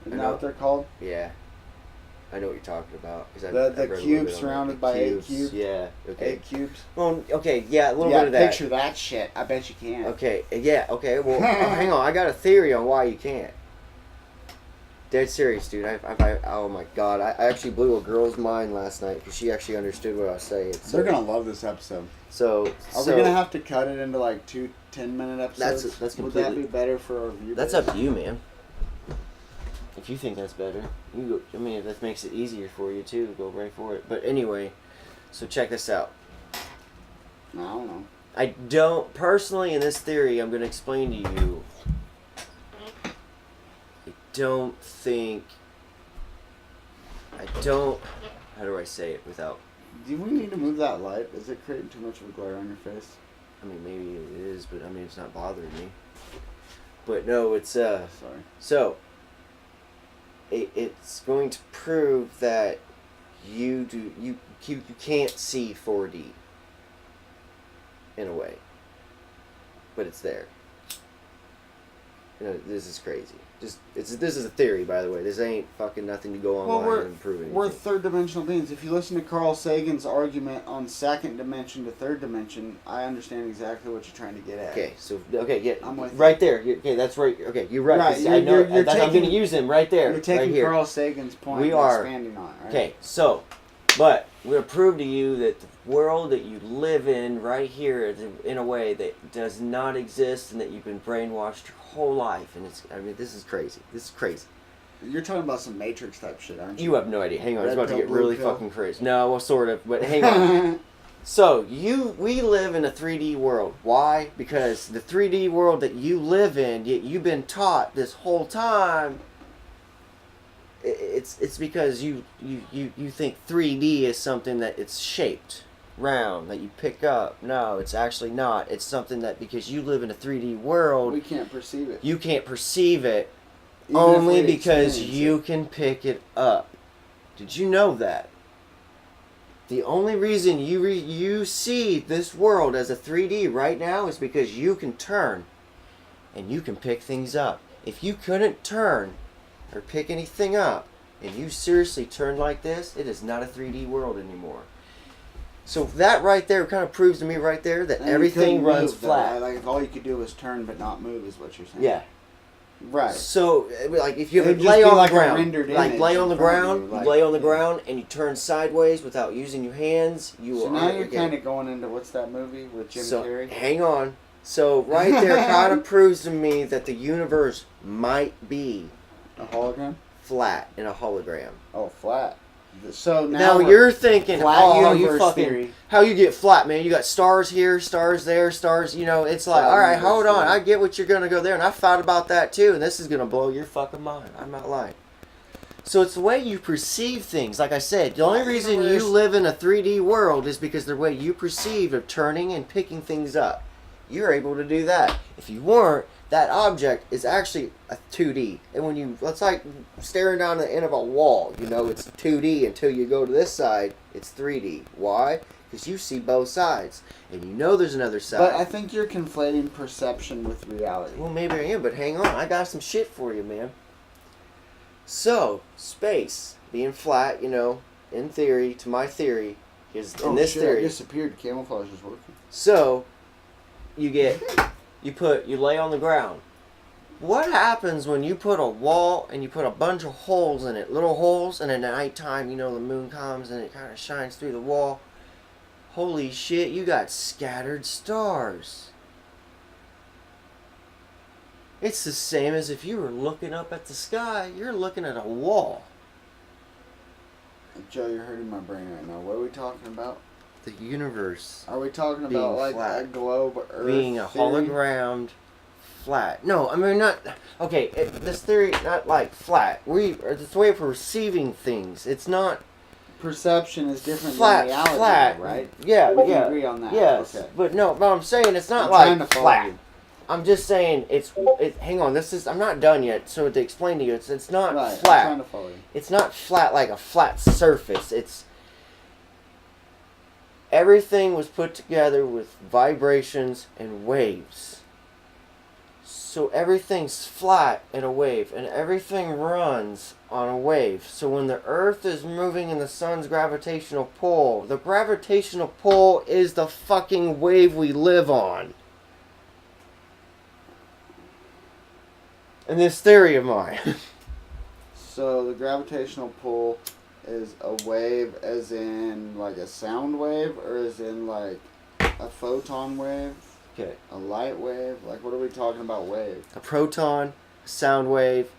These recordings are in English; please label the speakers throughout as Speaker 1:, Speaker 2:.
Speaker 1: Isn't that what they're called?
Speaker 2: Yeah. I know what you're talking about.
Speaker 1: The cube surrounded by 8 cubes?
Speaker 2: Yeah. Okay.
Speaker 1: 8 cubes?
Speaker 2: Well, okay, yeah, a little bit of that.
Speaker 1: Yeah, picture that shit. I bet you can.
Speaker 2: Okay, yeah, okay, well, hang on. I got a theory on why you can't. Dead serious, dude. Oh my god. I actually blew a girl's mind last night because she actually understood what I was saying.
Speaker 1: They're going to love this episode.
Speaker 2: Are
Speaker 1: we going to have to cut it into like 2 10-minute episodes?
Speaker 2: That's completely...
Speaker 1: Would that be better for our viewers?
Speaker 2: That's up to you, man. If you think that's better, you go. I mean, if that makes it easier for you too, go right for it. But anyway, so check this out.
Speaker 1: I don't know.
Speaker 2: I don't personally, in this theory, I'm going to explain to you. I don't. How do I say it without?
Speaker 1: Do we need to move that light? Is it creating too much of a glare on your face?
Speaker 2: I mean, maybe it is, but I mean, it's not bothering me. But no, it's
Speaker 1: Sorry.
Speaker 2: So. It's going to prove that you can't see 4D in a way, but it's there. You know, this is crazy. This is a theory, by the way. This ain't fucking nothing to go online and prove anything.
Speaker 1: We're third-dimensional beings. If you listen to Carl Sagan's argument on second dimension to third dimension, I understand exactly what you're trying to get at.
Speaker 2: Okay, yeah,
Speaker 1: I'm with
Speaker 2: right there. Okay, that's right. Okay, you're right. I know. I'm going to use him right there.
Speaker 1: You're taking
Speaker 2: right
Speaker 1: Carl Sagan's point and expanding on it, right?
Speaker 2: Okay, so, but we'll prove to you that the world that you live in right here is in a way that does not exist and that you've been brainwashed your whole life. And this is crazy. This is crazy.
Speaker 1: You're talking about some Matrix type shit, aren't you?
Speaker 2: You have no idea. Hang on, it's about to get
Speaker 1: blue
Speaker 2: really
Speaker 1: pill.
Speaker 2: fucking crazy. No, well, sort of, but hang on. So, we live in a 3D world. Why? Because the 3D world that you live in, you've been taught this whole time, it's because you think 3D is something that it's shaped, round, that you pick up. No, it's actually not. It's something that because you live in a 3D world,
Speaker 1: we can't perceive it.
Speaker 2: You can't perceive it
Speaker 1: Even
Speaker 2: only because you can pick it up. Did you know that? The only reason you see this world as a 3D right now is because you can turn and you can pick things up. If you couldn't turn or pick anything up and you seriously turned like this, it is not a 3D world anymore. So that right there kind of proves to me right there that everything runs flat.
Speaker 1: Though, like if all you could do was turn but not move is what you're saying.
Speaker 2: Yeah.
Speaker 1: Right.
Speaker 2: So, like, if you lay on the ground, lay on the ground, and you turn sideways without using your hands, you
Speaker 1: So now you're kind of going into what's that movie with Jim Carrey?
Speaker 2: Hang on. So right there kind of proves to me that the universe might be
Speaker 1: a hologram,
Speaker 2: flat in a hologram.
Speaker 1: Oh, flat. So
Speaker 2: now you're thinking,
Speaker 1: how
Speaker 2: you get flat, man. You got stars here, stars there, stars. You know, it's like, all right, hold on. I get what you're gonna go there, and I thought about that too. And this is gonna blow your fucking mind. I'm not lying. So it's the way you perceive things. Like I said, the only reason you live in a 3D world is because the way you perceive of turning and picking things up. You're able to do that. If you weren't, that object is actually a 2D. And when it's like staring down the end of a wall. You know, it's 2D until you go to this side, it's 3D. Why? Because you see both sides. And you know there's another side.
Speaker 1: But I think you're conflating perception with reality.
Speaker 2: Well, maybe I am, but hang on. I got some shit for you, man. So, space being flat, you know, in theory, to my theory, is in this theory.
Speaker 1: I disappeared. Camouflage is working.
Speaker 2: So, you lay on the ground. What happens when you put a wall and you put a bunch of holes in it, little holes, and at nighttime, you know, the moon comes and it kind of shines through the wall. Holy shit, you got scattered stars. It's the same as if you were looking up at the sky. You're looking at a wall.
Speaker 1: Joe, you're hurting my brain right now. What are we talking about?
Speaker 2: The universe.
Speaker 1: Are we talking about like flat, a globe Earth
Speaker 2: being a
Speaker 1: theory?
Speaker 2: hologram flat? No, I mean not. Okay, this theory not like flat. It's the way of perceiving things. It's not.
Speaker 1: Perception is different
Speaker 2: than
Speaker 1: reality,
Speaker 2: flat,
Speaker 1: right?
Speaker 2: Yeah,
Speaker 1: we can agree on that.
Speaker 2: Yes,
Speaker 1: okay.
Speaker 2: But no, but I'm saying it's not like flat. I'm just saying hang on, I'm not done yet. So to explain to you, it's not flat.
Speaker 1: I'm trying to follow you.
Speaker 2: It's not flat like a flat surface. It's everything was put together with vibrations and waves. So everything's flat in a wave, and everything runs on a wave. So when the Earth is moving in the sun's gravitational pull, the gravitational pull is the fucking wave we live on. And this theory of mine.
Speaker 1: So the gravitational pull is a wave as in like a sound wave, or as in like a photon wave?
Speaker 2: Okay.
Speaker 1: A light wave? Like, what are we talking about wave?
Speaker 2: A proton, a sound wave,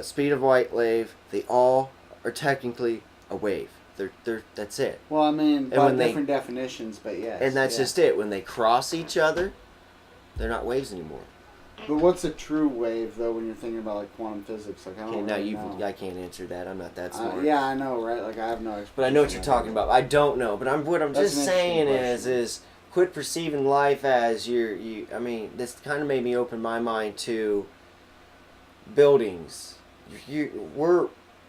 Speaker 2: speed of light wave, they all are technically a wave. That's it.
Speaker 1: Well, I mean, by
Speaker 2: when
Speaker 1: different definitions, but yes.
Speaker 2: And that's just it. When they cross each other, they're not waves anymore.
Speaker 1: But what's a true wave, though, when you're thinking about, like, quantum physics? Like, I don't know.
Speaker 2: I can't answer that. I'm not that smart.
Speaker 1: Yeah, I know, right? Like, I have no experience.
Speaker 2: But I know what you're talking about. I don't know. But what I'm just saying is quit perceiving life as I mean, this kind of made me open my mind to buildings.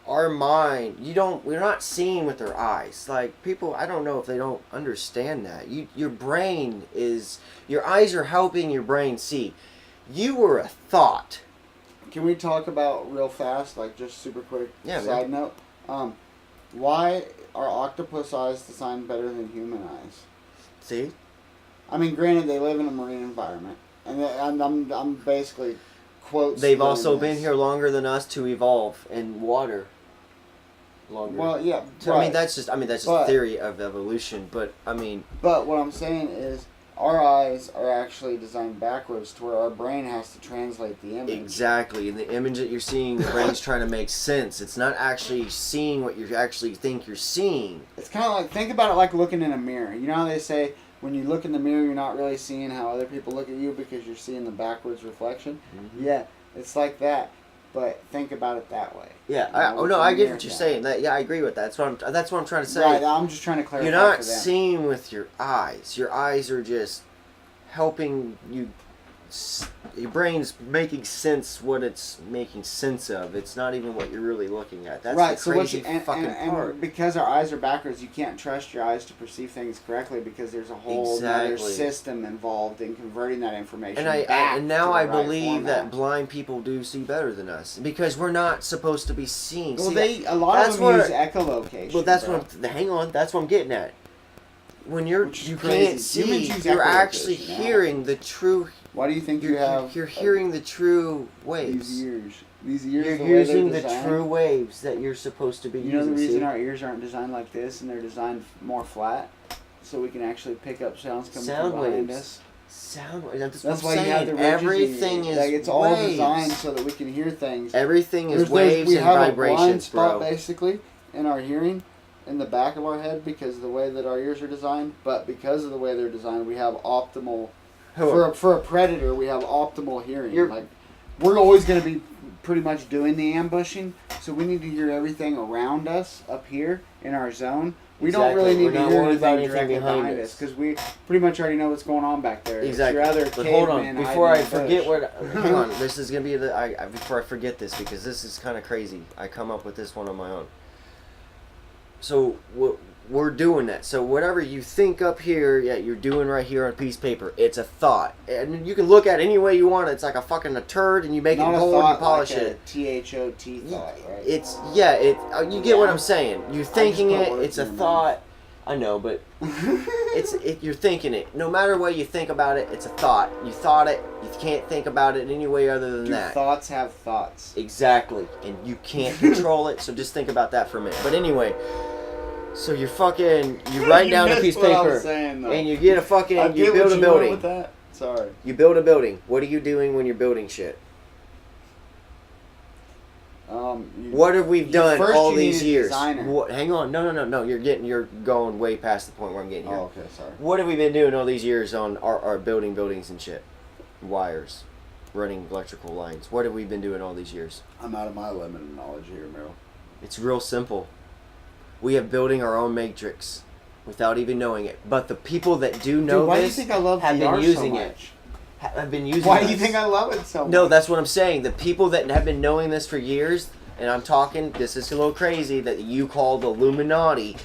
Speaker 2: Our mind, we're not seeing with our eyes. Like, people, I don't know if they don't understand that. Your eyes are helping your brain see. You were a thought.
Speaker 1: Can we talk about real fast, like just super quick side note? Why are octopus eyes designed better than human eyes?
Speaker 2: See?
Speaker 1: I mean, granted, they live in a marine environment, and I'm basically quotes.
Speaker 2: They've also been here longer than us to evolve in water. Longer.
Speaker 1: Well, yeah.
Speaker 2: So, I mean, that's just a theory of evolution. But I mean.
Speaker 1: But what I'm saying is, our eyes are actually designed backwards to where our brain has to translate the image.
Speaker 2: Exactly. And the image that you're seeing, the brain's trying to make sense. It's not actually seeing what you actually think you're seeing.
Speaker 1: It's kind of like, think about it like looking in a mirror. You know how they say, when you look in the mirror, you're not really seeing how other people look at you because you're seeing the backwards reflection? Mm-hmm. Yeah, it's like that. But think about it that way.
Speaker 2: Yeah, I get what you're saying. I agree with that. That's what I'm trying to say.
Speaker 1: Right, I'm just trying to clarify.
Speaker 2: You're not seeing with your eyes. Your eyes are just helping you. Your brain's making sense what it's making sense of. It's not even what you're really looking at. That's right, the crazy fucking part.
Speaker 1: And because our eyes are backwards, you can't trust your eyes to perceive things correctly because there's a whole other system involved in converting that information.
Speaker 2: And now I believe that blind people do see better than us because we're not supposed to be seeing.
Speaker 1: Well, a lot of them use echolocation.
Speaker 2: Well, that's hang on. That's what I'm getting at. When you can't see, you're actually hearing the true.
Speaker 1: Why do you think
Speaker 2: you're hearing the true waves?
Speaker 1: These ears.
Speaker 2: You're using the true waves that you're supposed to be using.
Speaker 1: You know the reason our ears aren't designed like this and they're designed more flat, so we can actually pick up sounds coming from behind us.
Speaker 2: Sound waves.
Speaker 1: That's why you have the
Speaker 2: everything is
Speaker 1: it's all designed so that we can hear things.
Speaker 2: Everything is waves and vibrations,
Speaker 1: we have a blind spot basically in our hearing, in the back of our head because of the way that our ears are designed. But because of the way they're designed, we have optimal. For a predator, we have optimal hearing. We're always going to be pretty much doing the ambushing, so we need to hear everything around us up here in our zone. We don't really need to hear anything directly behind us because we pretty much already know what's going on back there.
Speaker 2: Exactly. But hold on, before I forget hang on, this is going to be before I forget this because this is kind of crazy. I come up with this one on my own. So we're doing that. So whatever you think up here, you're doing right here on a piece of paper. It's a thought, and you can look at it any way you want. It's like a turd, and you make it cold and you polish it.
Speaker 1: THOT thought, right?
Speaker 2: You get what I'm saying. You're thinking it. It's a thought. I know, but you're thinking it. No matter what you think about it, it's a thought. You thought it. You can't think about it any way other than that.
Speaker 1: Thoughts have thoughts.
Speaker 2: Exactly, and you can't control it. So just think about that for a minute. But anyway. So you write down a piece of paper, and you get you build a building.
Speaker 1: With that? Sorry.
Speaker 2: You build a building. What are you doing when you're building shit? What have we done all these years? Hang on, no. You're going way past the point where I'm getting here.
Speaker 1: Oh, okay, sorry.
Speaker 2: What have we been doing all these years on our building buildings and shit? Wires, running electrical lines. What have we been doing all these years?
Speaker 1: I'm out of my limited knowledge here, Meryl.
Speaker 2: It's real simple. We are building our own matrix without even knowing it. But the people that do know
Speaker 1: why do you think I love
Speaker 2: have
Speaker 1: VR
Speaker 2: been using
Speaker 1: so
Speaker 2: it.
Speaker 1: much?
Speaker 2: Have been using
Speaker 1: Why do you think I love it so much?
Speaker 2: No, that's what I'm saying. The people that have been knowing this for years, and I'm talking, this is a little crazy, that you call the Illuminati,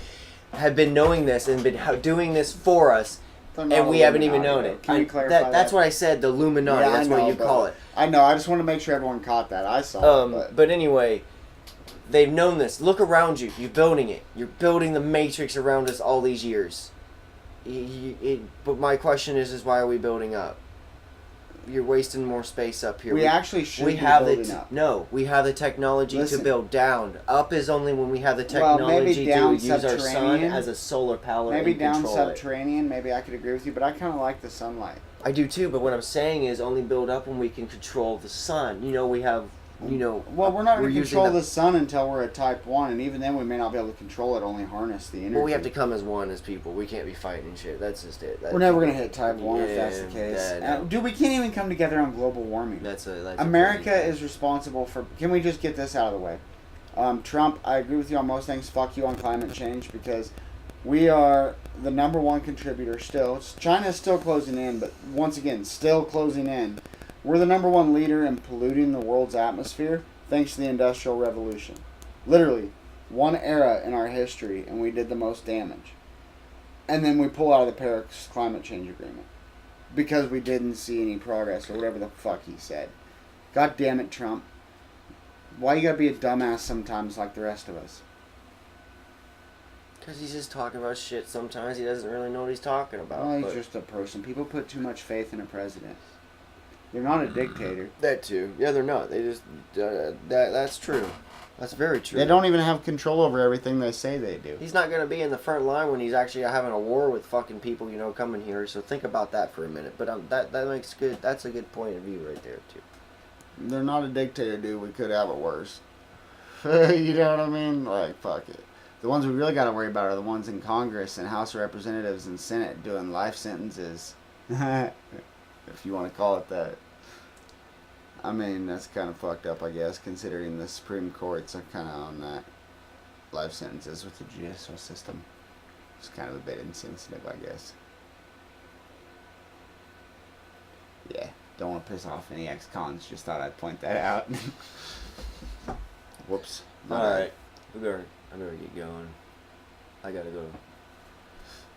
Speaker 2: have been knowing this and been doing this for us
Speaker 1: They're not
Speaker 2: And we haven't even
Speaker 1: Illuminati,
Speaker 2: known
Speaker 1: though.
Speaker 2: it.
Speaker 1: Can we clarify that?
Speaker 2: That's what I said, the Illuminati.
Speaker 1: Yeah,
Speaker 2: that's
Speaker 1: I know,
Speaker 2: what you
Speaker 1: but-
Speaker 2: call it.
Speaker 1: I know. I just want to make sure everyone caught that. I saw it.
Speaker 2: But anyway, they've known this. Look around you. You're building it. You're building the matrix around us all these years. But my question is why are we building up? You're wasting more space up here.
Speaker 1: We actually should be
Speaker 2: have
Speaker 1: building up.
Speaker 2: No, we have the technology
Speaker 1: Listen.
Speaker 2: to build down. Up is only when we have the
Speaker 1: Well, maybe
Speaker 2: technology to
Speaker 1: down
Speaker 2: use our sun
Speaker 1: subterranean.
Speaker 2: as a solar power
Speaker 1: Maybe
Speaker 2: and
Speaker 1: down
Speaker 2: control it.
Speaker 1: subterranean. Maybe I could agree with you, but I kind of like the sunlight.
Speaker 2: I do too, but what I'm saying is only build up when we can control the sun. We have,
Speaker 1: Well, we're not going to
Speaker 2: using
Speaker 1: control the sun until we're a Type 1, and even then we may not be able to control it, only harness the energy.
Speaker 2: Well, we have to come as one as people. We can't be fighting shit. That's just it.
Speaker 1: We're never going to hit Type 1 if that's the
Speaker 2: Yeah,
Speaker 1: case.
Speaker 2: no.
Speaker 1: Dude, we can't even come together on global warming.
Speaker 2: That's
Speaker 1: America is responsible for... Can we just get this out of the way? Trump, I agree with you on most things. Fuck you on climate change, because we are the number one contributor still. China's still closing in, but once again, still closing in. We're the number one leader in polluting the world's atmosphere, thanks to the Industrial Revolution. Literally, one era in our history, and we did the most damage. And then we pull out of the Paris Climate Change Agreement. Because we didn't see any progress, or whatever the fuck he said. God damn it, Trump. Why you gotta be a dumbass sometimes like the rest of us?
Speaker 2: Because he's just talking about shit sometimes. He doesn't really know what he's talking about.
Speaker 1: Well, he's just a person. People put too much faith in a president. They're not a dictator.
Speaker 2: That too. Yeah, they're not. They just... that's true. That's very true.
Speaker 1: They don't even have control over everything they say they do.
Speaker 2: He's not going to be in the front line when he's actually having a war with fucking people, coming here. So think about that for a minute. But that makes good... That's a good point of view right there, too.
Speaker 1: They're not a dictator, dude. We could have it worse. You know what I mean? Like, fuck it. The ones we really got to worry about are the ones in Congress and House of Representatives and Senate doing life sentences. If you want to call it that. I mean, that's kind of fucked up, I guess, considering the Supreme Courts are kind of on that. Life sentences with the judicial system. It's kind of a bit insensitive, I guess. Yeah, don't want to piss off any ex-cons. Just thought I'd point that out. Whoops.
Speaker 2: Alright. I better get going. I gotta go.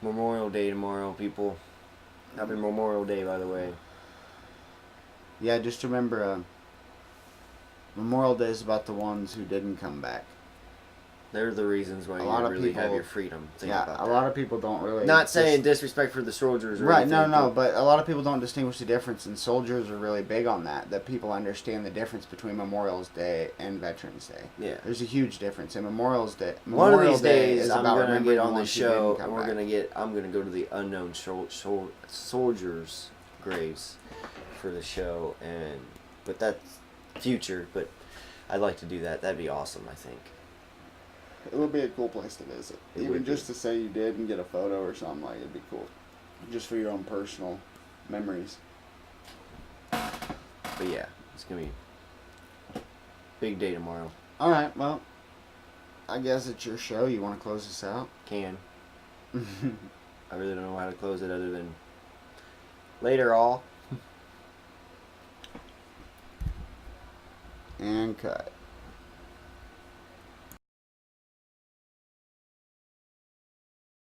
Speaker 2: Memorial Day tomorrow, people. Happy Memorial Day, by the way.
Speaker 1: Yeah, just remember, Memorial Day is about the ones who didn't come back.
Speaker 2: They're the reasons why
Speaker 1: A lot
Speaker 2: you
Speaker 1: of
Speaker 2: really have
Speaker 1: people-
Speaker 2: your freedom. Think
Speaker 1: Yeah,
Speaker 2: about
Speaker 1: a
Speaker 2: that.
Speaker 1: lot of people don't really...
Speaker 2: Not saying disrespect for the soldiers or
Speaker 1: Right,
Speaker 2: anything,
Speaker 1: no, but a lot of people don't distinguish the difference, and soldiers are really big on that. That people understand the difference between Memorial Day and Veterans Day.
Speaker 2: Yeah.
Speaker 1: There's a huge difference. And Memorial Day
Speaker 2: One of these
Speaker 1: Day
Speaker 2: days,
Speaker 1: is
Speaker 2: I'm
Speaker 1: about
Speaker 2: gonna
Speaker 1: remembering
Speaker 2: get on the
Speaker 1: ones who
Speaker 2: show,
Speaker 1: didn't come
Speaker 2: and
Speaker 1: back.
Speaker 2: I'm gonna go to the unknown soldiers' graves for the show, but that's future. But I'd like to do that. That'd be awesome. I think.
Speaker 1: It would be a cool place to visit.
Speaker 2: It
Speaker 1: Even
Speaker 2: would
Speaker 1: just to say you did and get a photo or something, like, it'd be cool. Just for your own personal memories.
Speaker 2: But yeah, it's gonna be a big day tomorrow.
Speaker 1: Alright, well, I guess it's your show. You want to close this out?
Speaker 2: Can I really don't know how to close it other than later all.
Speaker 1: And cut.